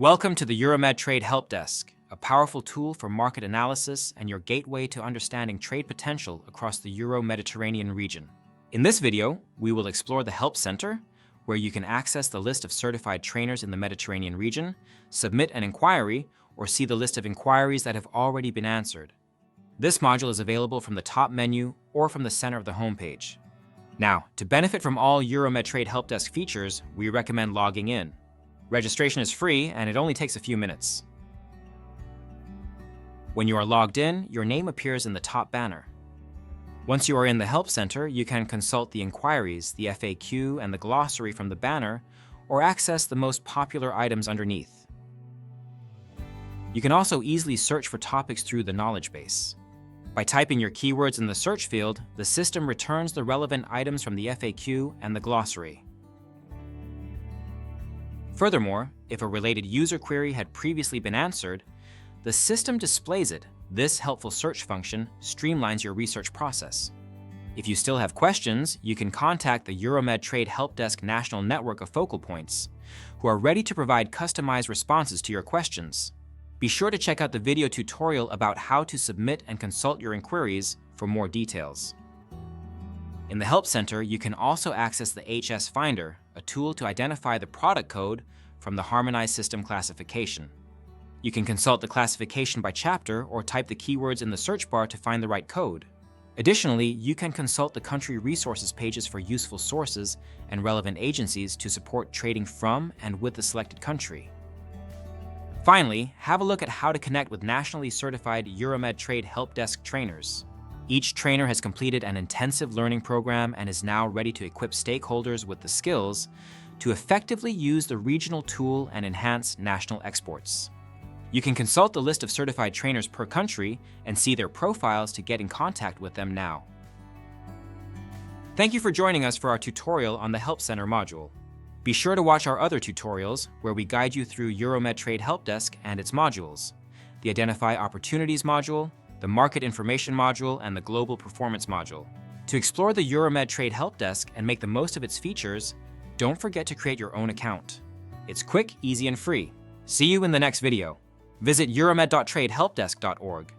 Welcome to the Euromed Trade Helpdesk, a powerful tool for market analysis and your gateway to understanding trade potential across the Euro-Mediterranean region. In this video, we will explore the Help Center, where you can access the list of certified trainers in the Mediterranean region, submit an inquiry, or see the list of inquiries that have already been answered. This module is available from the top menu or from the center of the homepage. Now, to benefit from all Euromed Trade Helpdesk features, we recommend logging in. Registration is free and it only takes a few minutes. When you are logged in, your name appears in the top banner. Once you are in the Help Center, you can consult the inquiries, the FAQ, and the glossary from the banner, or access the most popular items underneath. You can also easily search for topics through the knowledge base. By typing your keywords in the search field, the system returns the relevant items from the FAQ and the glossary. Furthermore, if a related user query had previously been answered, the system displays it. This helpful search function streamlines your research process. If you still have questions, you can contact the Euromed Trade Helpdesk National Network of Focal Points, who are ready to provide customized responses to your questions. Be sure to check out the video tutorial about how to submit and consult your inquiries for more details. In the Help Center, you can also access the HS Finder, a tool to identify the product code from the Harmonized System Classification. You can consult the classification by chapter or type the keywords in the search bar to find the right code. Additionally, you can consult the country resources pages for useful sources and relevant agencies to support trading from and with the selected country. Finally, have a look at how to connect with nationally certified Euromed Trade Helpdesk trainers. Each trainer has completed an intensive learning program and is now ready to equip stakeholders with the skills to effectively use the regional tool and enhance national exports. You can consult the list of certified trainers per country and see their profiles to get in contact with them now. Thank you for joining us for our tutorial on the Help Center module. Be sure to watch our other tutorials where we guide you through Euromed Trade Helpdesk and its modules, the Identify Opportunities module, the Market Information module, and the Global Performance module. To explore the Euromed Trade Helpdesk and make the most of its features, don't forget to create your own account. It's quick, easy, and free. See you in the next video. Visit euromed.tradehelpdesk.org.